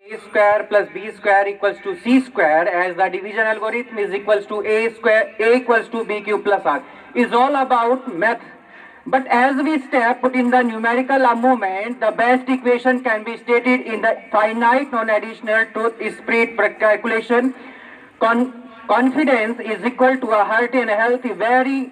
A square plus B square equals to C square, as the division algorithm is equals to A equals to B cube plus R, is all about math. But as we step in the numerical movement, the best equation can be stated in the finite non-additional truth spread calculation. Confidence is equal to a hearty and healthy, very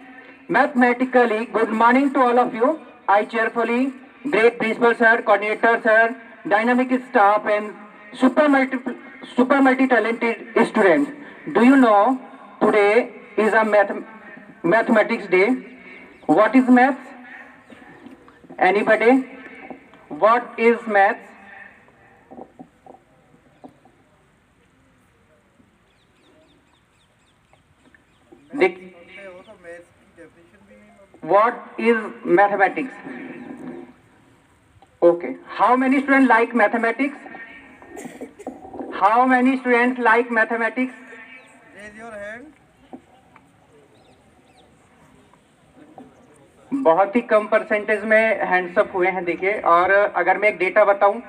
mathematically. Good morning to all of you. I cheerfully great principal sir, coordinator sir, dynamic staff and super multi talented students. Do you know today is a mathematics day? What is maths? Anybody? What is maths? What is mathematics? Okay. How many students like mathematics? How many students like mathematics? Raise your hand. बहुत ही कम percentage में hands up हुए हैं देखिए। और अगर मैं एक data बताऊं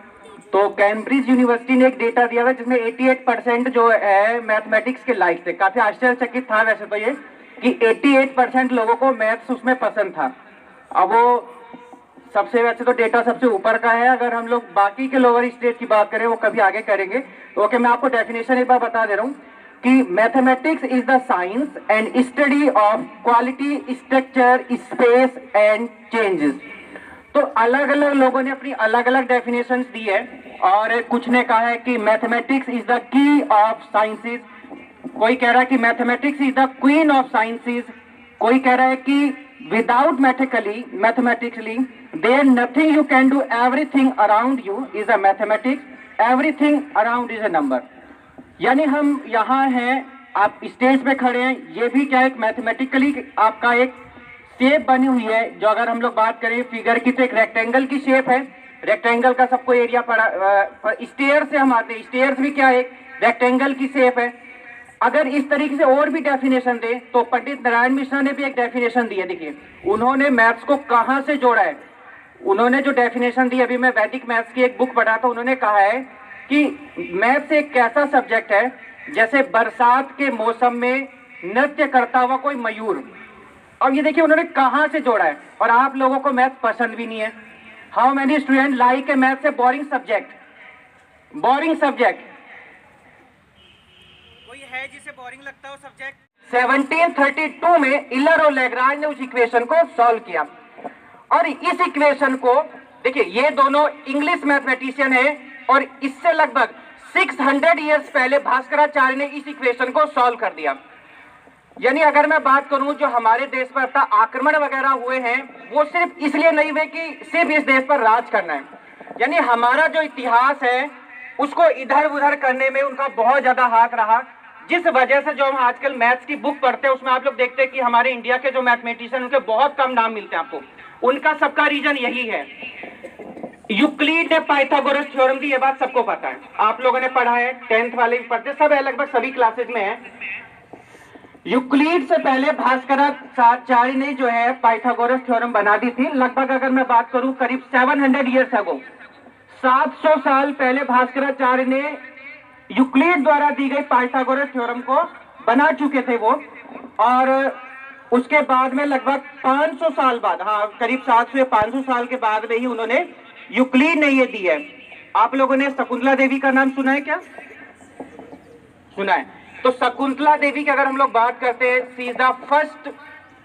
तो कैम्ब्रिज यूनिवर्सिटी ने एक डेटा दिया था जिसमें 88% जो है मैथमेटिक्स के लाइक थे। काफी आश्चर्यचकित था वैसे तो ये कि 88% लोगों को मैथ्स उसमें पसंद था। अब वो सबसे वैसे तो डेटा सबसे ऊपर का है। अगर हम लोग बाकी के लोअर स्टेज की बात करें वो कभी आगे करेंगे। तो ओके, मैं आपको डेफिनेशन एक बार बता दे रहा हूँ कि mathematics is the science and study of quality, structure, space and changes. तो अलग अलग लोगों ने अपनी अलग अलग डेफिनेशंस दी है और कुछ ने कहा है कि mathematics is the key of sciences, कोई कह रहा है कि mathematics is the queen of sciences, कोई कह रहा है कि without mathematically there nothing you can do, everything around you is a mathematics, everything around is a number। यानी हम यहाँ हैं, आप स्टेज पे खड़े हैं, ये भी क्या एक मैथमेटिकली आपका एक शेप बनी हुई है। जो अगर हम लोग बात करें फिगर की तो एक रेक्टेंगल की शेप है। रेक्टेंगल का सबको एरिया पड़ा। स्टेयर से हम आते हैं, स्टेयर्स भी क्या एक रेक्टेंगल की शेप है। अगर इस तरीके से और भी डेफिनेशन दें तो पंडित नारायण मिश्रा ने भी एक डेफिनेशन दी है। देखिए उन्होंने मैथ्स को कहां से जोड़ा है। उन्होंने जो डेफिनेशन दी, अभी मैं वैदिक मैथ्स की एक बुक पढ़ा था, उन्होंने कहा है कि मैथ्स एक ऐसा सब्जेक्ट है जैसे बरसात के मौसम में नृत्य करता हुआ कोई मयूर। और ये देखिए उन्होंने कहां से जोड़ा है। और आप लोगों को मैथ पसंद भी नहीं है। How many student like a maths A boring subject? Boring subject है जिसे बोरिंग लगता हो सब्जेक्ट। 1732 में इलर और लैग्रांज ने उस इक्वेशन को सॉल्व किया। और इस इक्वेशन को देखिए, ये दोनों इंग्लिश मैथमेटिशियन है और इससे लगभग 600 इयर्स पहले भास्कराचार्य ने इस इक्वेशन को सॉल्व कर दिया। यानी अगर मैं बात करूं जो हमारे देश पर आक्रमण वगैरह हुए हैं वो सिर्फ इसलिए नहीं हुए कि सिर्फ इस देश पर राज करना है। यानी हमारा जो इतिहास है उसको इधर उधर करने में उनका बहुत ज्यादा हाथ रहा, जिस वजह से जो हम आजकल मैथ्स की बुक पढ़ते हैं उसमें आप लोग देखते हैं कि हमारे इंडिया के जो मैथमेटिशियन उनके बहुत कम नाम मिलते हैं आपको। उनका सबका रीजन यही है। यूक्लिड ने पाइथागोरस थ्योरम दी, ये बात सबको पता है, आप लोगों ने पढ़ा है, 10th वाले भी पढ़ते, सब लगभग सभी क्लासेस में है। यूक्लिड से पहले भास्कराचार्य ने जो है पाइथागोरस थ्योरम बना दी थी। लगभग अगर मैं बात करूं करीब 700 ईयर्स अगो, 700 साल पहले भास्कराचार्य ने यूक्लिड द्वारा दी गई पाइथागोरस थ्योरम को बना चुके थे वो। और उसके बाद में लगभग 500 साल बाद, हाँ करीब 700 या 500 साल के बाद में ही उन्होंने यूक्लिड ने ये दी है। आप लोगों ने शकुंतला देवी का नाम सुना है क्या? सुना है। तो शकुंतला देवी की अगर हम लोग बात करते हैं, she is the first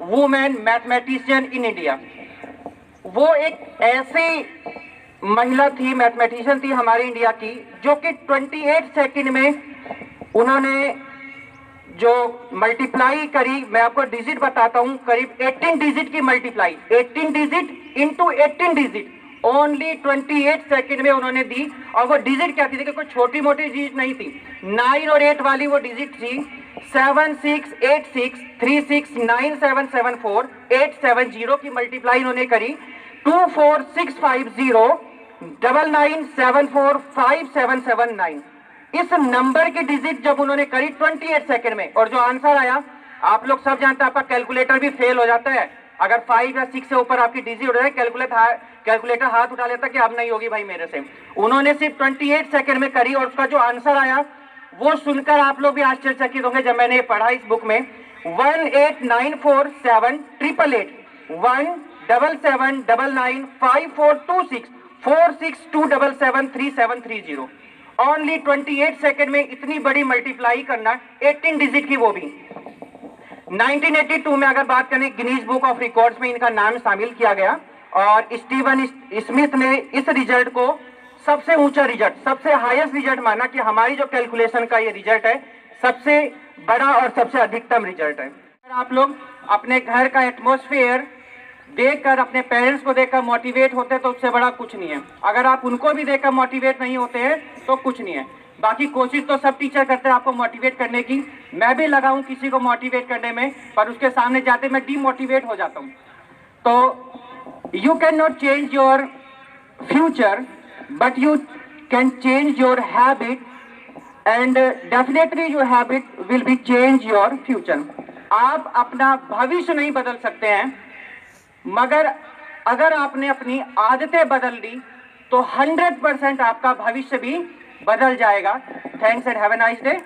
women mathematician in India. वो एक ऐसी महिला थी, मैथमेटिशियन थी हमारे इंडिया की, जो कि 28 सेकंड में उन्होंने जो मल्टीप्लाई करी, मैं आपको डिजिट बताता हूं, करीब 18 डिजिट की multiply, 18 digit into 18 digit only 28 second में उन्होंने दी। और वो डिजिट क्या थी? देखिए कोई छोटी मोटी डिजिट नहीं थी, 9 और 8 वाली वो डिजिट थी। 7686369774 की मल्टीप्लाई इन्होंने करी। 2465099745779 इस नंबर की डिजिट जब उन्होंने करी 28 सेकंड में, और जो आंसर आया आप लोग सब जानते हैं, आपका कैलकुलेटर भी फेल हो जाता है अगर 5 या 6 से ऊपर आपकी डिजिट हो जाए, कैलकुलेटर हाथ उठा लेता कि अब नहीं होगी भाई मेरे से। उन्होंने सिर्फ 28 सेकंड में करी और उसका जो आंसर आया वो सुनकर आप लोग भी आश्चर्यचकित होंगे जब मैंने ये पढ़ा इस बुक में। 1894788 177995426 4627737330 ओनली 28 सेकंड में इतनी बड़ी मल्टीप्लाई करना, 18 डिजिट की, वो भी 1982 में। अगर बात करें गिनीज बुक ऑफ रिकॉर्ड्स में इनका नाम शामिल किया गया और स्टीवन स्मिथ ने इस रिजल्ट को सबसे ऊंचा रिजल्ट, सबसे हाईएस्ट रिजल्ट माना कि हमारी जो कैलकुलेशन का ये रिजल्ट है सबसे बड़ा और सबसे अधिकतम रिजल्ट है। अगर आप लोग अपने घर का एटमॉस्फेयर देखकर, अपने पेरेंट्स को देखकर मोटिवेट होते हैं तो उससे बड़ा कुछ नहीं है। अगर आप उनको भी देखकर मोटिवेट नहीं होते हैं तो कुछ नहीं है। बाकी कोशिश तो सब टीचर करते हैं आपको मोटिवेट करने की, मैं भी लगा हूं किसी को मोटिवेट करने में, पर उसके सामने जाते मैं डीमोटिवेट हो जाता हूं। तो you can not change your future but you can change your habit and definitely your habit will be change your future. आप अपना भविष्य नहीं बदल सकते हैं, मगर अगर आपने अपनी आदतें बदल ली तो 100% आपका भविष्य भी बदल जाएगा। Thanks and have a nice day.